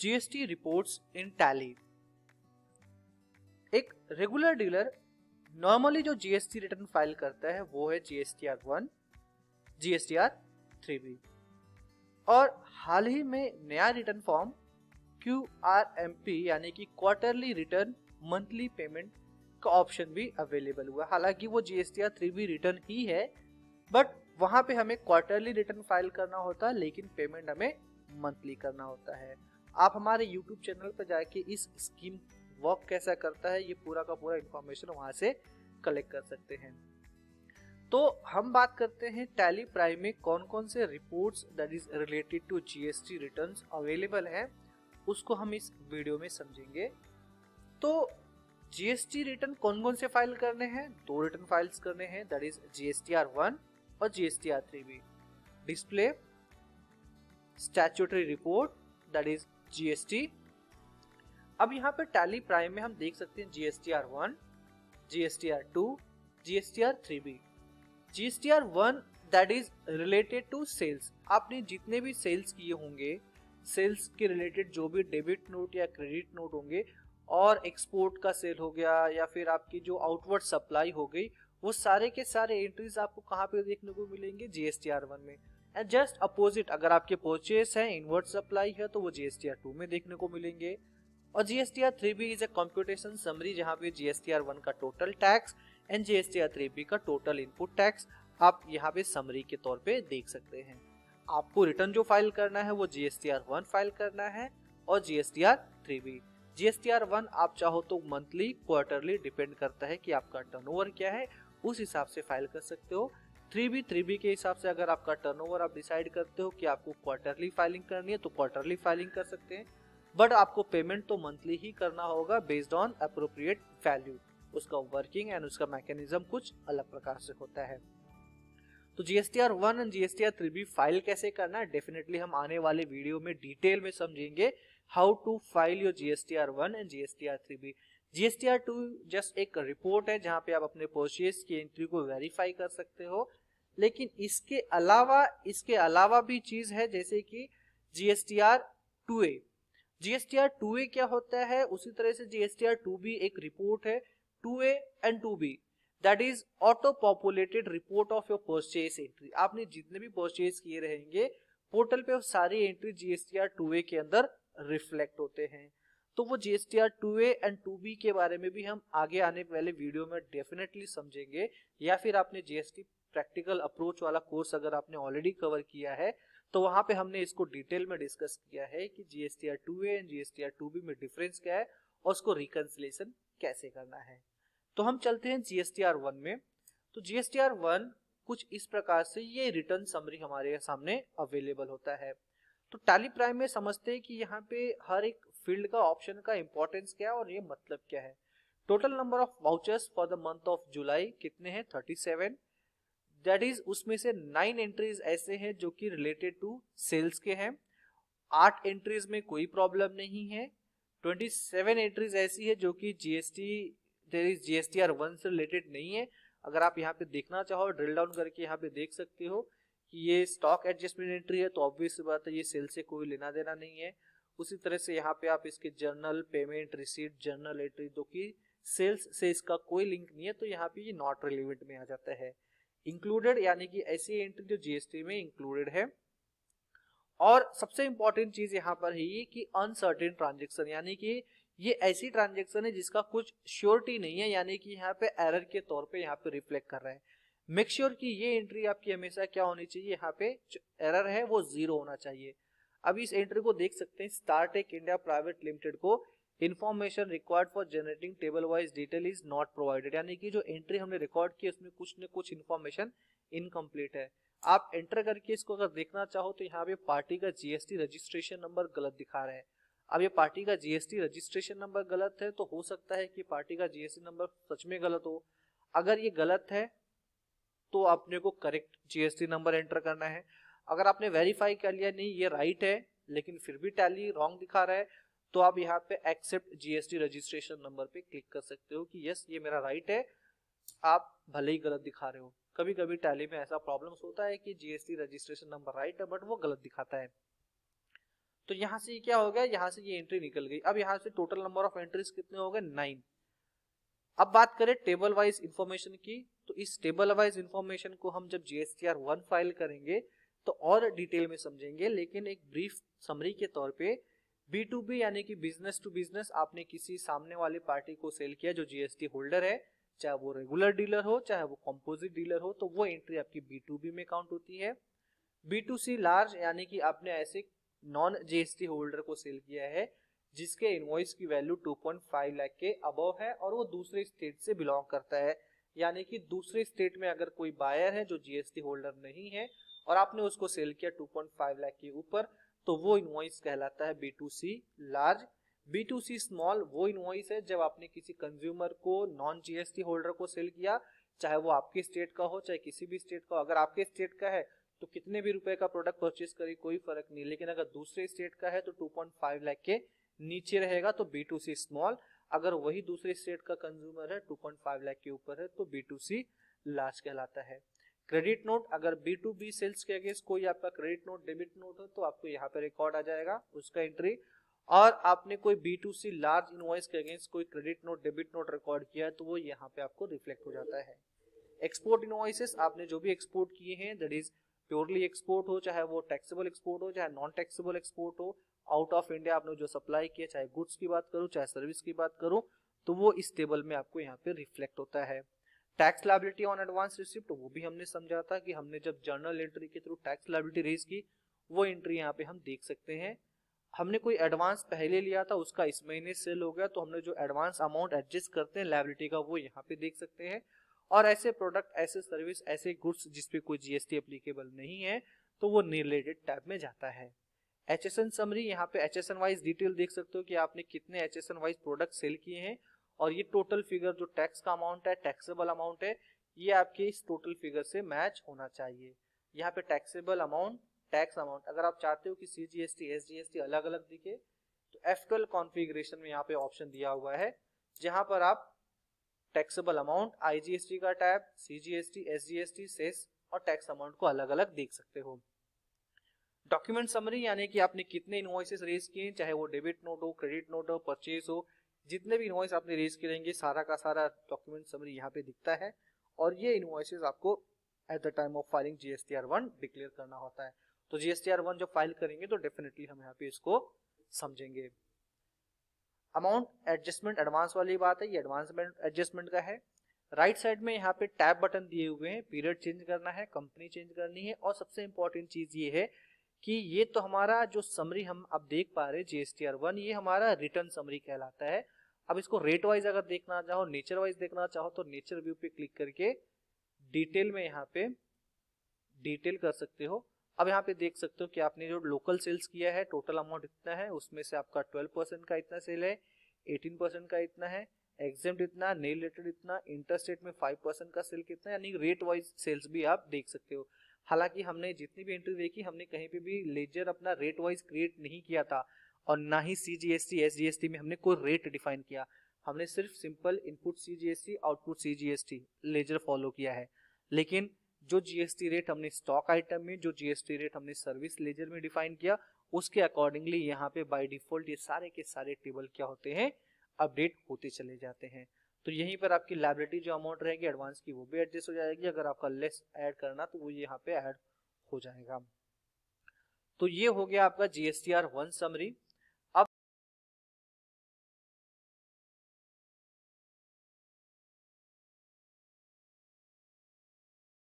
GST reports in tally. एक regular dealer normally जो GST return file करता है वो है GSTR1, GSTR3B और हाल ही में नया रिटर्न फॉर्म QRMP यानी कि क्वार्टरली रिटर्न मंथली पेमेंट का ऑप्शन भी अवेलेबल हुआ। हालांकि वो GSTR3B रिटर्न ही है, बट वहां पे हमें क्वार्टरली रिटर्न फाइल करना होता है, लेकिन पेमेंट हमें मंथली करना होता है। आप हमारे YouTube चैनल पर जाके इस स्कीम वर्क कैसा करता है ये पूरा का पूरा इंफॉर्मेशन वहां से कलेक्ट कर सकते हैं। तो हम बात करते हैं टैली प्राइम में कौन कौन से reports that is related to GST returns available हैं, उसको हम इस वीडियो में समझेंगे। तो जीएसटी रिटर्न कौन कौन से फाइल करने हैं? 2 रिटर्न फाइल्स करने हैं, दैट इज GSTR1 और GSTR3B। Display statutory report that is GST। अब यहाँ पे टैली प्राइम में हम देख सकते हैं GSTR1, GSTR2, GSTR3B। GSTR1 that is related to sales. आपने जितने भी सेल्स किए होंगे, सेल्स के रिलेटेड जो भी डेबिट नोट या क्रेडिट नोट होंगे और एक्सपोर्ट का सेल हो गया या फिर आपकी जो आउटवर्ड सप्लाई हो गई, वो सारे के सारे एंट्रीज आपको कहाँ पे देखने को मिलेंगे? GSTR1 में। एंड जस्ट अपोजिट अगर आपके परचेस है, इनवर्ड सप्लाई है, तो वो GSTR2 में देखने को मिलेंगे। और GSTR3B is a computation summary जहाँ पे GSTR1 का टोटल टैक्स एंड GSTR3B का टोटल इनपुट टैक्स आप यहाँ पे समरी के तौर पे देख सकते हैं। आपको रिटर्न जो फाइल करना है वो GSTR1 फाइल करना है और GSTR3B। GSTR1 आप चाहो तो मंथली, क्वार्टरली, डिपेंड करता है कि आपका टर्नओवर क्या है, उस हिसाब से फाइल कर सकते हो। 3B के हिसाब से अगर आपका टर्नओवर आप डिसाइड करते हो कि आपको क्वार्टरली फाइलिंग करनी है तो क्वार्टरली फाइलिंग कर सकते हैं, बट आपको पेमेंट तो मंथली ही करना होगा बेस्ड ऑन अप्रोप्रिएट वैल्यू। उसका वर्किंग एंड उसका मैकेनिज्म कुछ अलग प्रकार से होता है। तो GSTR1 एंड GSTR3B फाइल कैसे करना है, डेफिनेटली हम आने वाले वीडियो में डिटेल में समझेंगे how to file your GSTR1 and GSTR3B। GSTR2 just एक रिपोर्ट है जहां पे आप अपने परचेस की एंट्री को वेरीफाई कर सकते हो, लेकिन इसके अलावा भी चीज है जैसे कि GSTR2A। GSTR2A क्या होता है? उसी तरह से GSTR2B एक रिपोर्ट है, 2A and 2B that is auto populated report of your purchase entry. आपने जितने भी परचेस किए रहेंगे पोर्टल पे वो सारी एंट्री GSTR2A के अंदर रिफ्लेक्ट होते हैं। तो वो GSTR2A एंड 2B के बारे में भी हम आगे आने वाले वीडियो में डेफिनेटली समझेंगे, या फिर आपने GST प्रैक्टिकल अप्रोच वाला कोर्स अगर आपने ऑलरेडी कवर किया है तो वहां पे हमने इसको डिटेल में डिस्कस किया है कि GSTR2A एंड GSTR2B में डिफरेंस क्या है और उसको रिकंसिलेशन कैसे करना है। तो हम चलते हैं GSTR1 में। तो GSTR1 कुछ इस प्रकार से ये रिटर्न समरी हमारे सामने अवेलेबल होता है। तो टैली प्राइम में समझते हैं कि यहाँ पे हर एक फील्ड का ऑप्शन का इंपॉर्टेंस क्या है और ये मतलब क्या है। Total number of vouchers for the month of July कितने हैं? 37। दैट इज उसमें से 9 एंट्रीज ऐसे हैं जो कि रिलेटेड टू सेल्स के हैं, 8 एंट्रीज में कोई प्रॉब्लम नहीं है, 27 एंट्रीज ऐसी है जो कि GSTR1 से रिलेटेड नहीं है। अगर आप यहाँ पे देखना चाहो ड्रिल डाउन करके यहाँ पे देख सकते हो कि ये स्टॉक एडजस्टमेंट एंट्री है, तो ऑब्वियस बात है ये सेल से कोई लेना देना नहीं है। उसी तरह से यहाँ पे आप इसके journal, payment, receipt, journal entry जो कि सेल्स से इसका कोई लिंक नहीं है, तो यहाँ पे ये नॉट रिलेवेंट में आ जाता है। इंक्लूडेड यानी कि ऐसी एंट्री जो जीएसटी में इंक्लूडेड है। और सबसे इंपॉर्टेंट चीज यहाँ पर है ये कि अनसर्टेन ट्रांजेक्शन, यानी कि ये ऐसी ट्रांजेक्शन है जिसका कुछ श्योरिटी नहीं है, यानी कि यहाँ पे एरर के तौर पे यहाँ पे रिफ्लेक्ट कर रहा है। मेक श्योर कि ये एंट्री आपकी हमेशा क्या होनी चाहिए, यहाँ पे एरर है वो 0 होना चाहिए। अब इस एंट्री को देख सकते हैं, स्टारटेक इंडिया प्राइवेट लिमिटेड को information required for generating table wise detail is not provided, यानी कि जो एंट्री हमने रिकॉर्ड की उसमें कुछ न कुछ इन्फॉर्मेशन इनकम्प्लीट है। आप एंटर करके इसको अगर देखना चाहो तो यहाँ पे पार्टी का जीएसटी रजिस्ट्रेशन नंबर गलत दिखा रहा है। अब ये पार्टी का जीएसटी रजिस्ट्रेशन नंबर गलत है तो हो सकता है कि पार्टी का जीएसटी नंबर सच में गलत हो। अगर ये गलत है तो आपने को करेक्ट जीएसटी नंबर एंटर करना है। अगर आपने वेरीफाई कर लिया नहीं ये राइट है लेकिन फिर भी टैली रॉन्ग दिखा रहा है, तो आप यहाँ पे एक्सेप्ट जीएसटी रजिस्ट्रेशन नंबर पे क्लिक कर सकते हो कि यस ये मेरा राइट है, आप भले ही गलत दिखा रहे हो। कभी कभी टैली में ऐसा प्रॉब्लम्स होता है कि जीएसटी रजिस्ट्रेशन नंबर राइट है बट वो गलत दिखाता है। तो यहाँ से क्या हो गया, यहाँ से ये एंट्री निकल गई। अब यहाँ से टोटल नंबर ऑफ एंट्रीज कितने हो गए, 9। अब बात करें टेबल वाइज इंफॉर्मेशन की, तो इस टेबल वाइज इंफॉर्मेशन को हम जब GSTR 1 फाइल करेंगे तो और डिटेल में समझेंगे, लेकिन एक ब्रीफ समरी के तौर पे B2B यानी कि बिजनेस टू बिजनेस आपने किसी सामने वाली पार्टी को सेल किया जो GST होल्डर है, चाहे वो रेगुलर डीलर हो चाहे वो कंपोजिट डीलर हो, तो वो एंट्री आपकी B2B में काउंट होती है। B2C लार्ज यानी कि आपने ऐसे नॉन GST होल्डर को सेल किया है जिसके इनवॉइस की वैल्यू 2.5 लाख के अबव है और वो दूसरे स्टेट से बिलोंग करता है, यानी कि दूसरे स्टेट में अगर कोई बायर है जो GST होल्डर नहीं है और आपने उसको सेल किया 2.5 लाख के ऊपर, तो वो इनवॉइस कहलाता है B2C लार्ज। B2C स्मॉल वो इनवॉइस है जब आपने किसी कंज्यूमर को नॉन GST होल्डर को सेल किया, चाहे वो आपके स्टेट का हो चाहे किसी भी स्टेट का हो। अगर आपके स्टेट का है तो कितने भी रुपए का प्रोडक्ट परचेज करी कोई फर्क नहीं, लेकिन अगर दूसरे स्टेट का है तो 2.5 लाख के नीचे रहेगा तो B2C स्मॉल। अगर वही दूसरे स्टेट का कंज्यूमर है 2.5 लाख के ऊपर है तो B2C लार्ज कहलाता है। क्रेडिट नोट, अगर B2B सेल्स के अगेंस्ट कोई आपका क्रेडिट नोट डेबिट नोट हो तो आपको यहाँ पे रिकॉर्ड आ जाएगा उसका एंट्री, और आपने कोई B2C लार्ज इनवॉइस के अगेंस्ट कोई credit note debit note record किया है तो वो यहाँ पे आपको रिफ्लेक्ट हो जाता है। एक्सपोर्ट इनवॉइसेस, आपने जो भी एक्सपोर्ट किए हैं दैट इज प्योरली एक्सपोर्ट हो, चाहे वो टैक्सेबल एक्सपोर्ट हो चाहे नॉन टैक्सेबल एक्सपोर्ट हो, आउट ऑफ इंडिया आपने जो सप्लाई किया, चाहे गुड्स की बात करूं चाहे सर्विस की बात करूं, तो वो इस टेबल में आपको यहाँ पे रिफ्लेक्ट होता है। Tax liability on advance receipt, वो भी हमने समझा था कि हमने जब जर्नल एंट्री के थ्रू टैक्स लायबिलिटी रेज की, वो एंट्री यहाँ पे हम देख सकते हैं। हमने कोई एडवांस पहले लिया था उसका इस महीने सेल हो गया, तो हमने जो एडवांस अमाउंट एडजस्ट करते हैं लायबिलिटी का वो यहाँ पे देख सकते हैं। और ऐसे प्रोडक्ट ऐसे सर्विस ऐसे गुड्स जिसपे कोई GST एप्लीकेबल नहीं है तो वो रिलेटेड टैब में जाता है। HSN समरी, यहाँ पे HSN वाइज डिटेल देख सकते हो कि आपने कितने HSN वाइज प्रोडक्ट सेल किए हैं, और ये टोटल फिगर जो टैक्स का अमाउंट है टैक्सेबल अमाउंट है ये आपके इस टोटल फिगर से मैच होना चाहिए। यहाँ पे टैक्सेबल अमाउंट टैक्स अमाउंट, अगर आप चाहते हो कि CGST SGST अलग अलग दिखे तो F12 कॉन्फ़िगरेशन में यहाँ पे ऑप्शन दिया हुआ है जहां पर आप टैक्सेबल अमाउंट, IGST का टैब, CGST SGST सेस और टैक्स अमाउंट को अलग अलग देख सकते हो। डॉक्यूमेंट समरी यानी कि आपने कितने इनवॉइसेस रेज किए, चाहे वो डेबिट नोट हो क्रेडिट नोट हो परचेज हो, जितने भी इनवॉइस आपने रेज किए रहेंगे सारा का सारा डॉक्यूमेंट समरी यहाँ पे दिखता है, और ये इनवॉइसेस आपको at the time of filing GSTR 1 declare करना होता है। तो GSTR 1 जब फाइल करेंगे तो डेफिनेटली हम यहाँ पे इसको समझेंगे। अमाउंट एडजस्टमेंट एडवांस वाली बात है, ये एडवांस एडजस्टमेंट का है। राइट साइड में यहाँ पे टैब बटन दिए हुए हैं, पीरियड चेंज करना है, कंपनी चेंज करनी है, और सबसे इंपॉर्टेंट चीज ये है कि ये तो हमारा जो समरी हम अब देख पा रहे हैं GSTR 1 ये हमारा रिटर्न समरी कहलाता है। अब इसको रेट वाइज अगर देखना चाहो, नेचर वाइज देखना चाहो तो नेचर व्यू पे क्लिक करके डिटेल में यहाँ पे डिटेल कर सकते हो। अब यहाँ पे देख सकते हो कि आपने जो लोकल सेल्स किया है टोटल अमाउंट इतना है, उसमें से आपका 12% का इतना सेल है, 18% का इतना है, एग्जेम्प्ट इतना, नेल रिलेटेड इतना, इंटरस्टेट में 5% का सेल कितना है, यानी रेट वाइज सेल्स भी आप देख सकते हो। हालांकि हमने जितनी भी एंट्री देखी हमने कहीं पे भी लेजर अपना रेट वाइज क्रिएट नहीं किया था, और ना ही CGST SGST में हमने कोई रेट डिफाइन किया, हमने सिर्फ simple input CGST output CGST ledger follow किया है। लेकिन जो GST रेट हमने स्टॉक आइटम में, जो GST रेट हमने सर्विस लेजर में डिफाइन किया, उसके अकॉर्डिंगली यहाँ पे बाय डिफॉल्ट ये सारे के सारे टेबल क्या होते हैं, अपडेट होते चले जाते हैं। तो यहीं पर आपकी लायबिलिटी जो अमाउंट रहेगी एडवांस की वो भी एडजस्ट हो जाएगी, अगर आपका लेस ऐड करना तो वो यहाँ पे ऐड हो जाएगा। तो ये हो गया आपका GSTR 1 समरी।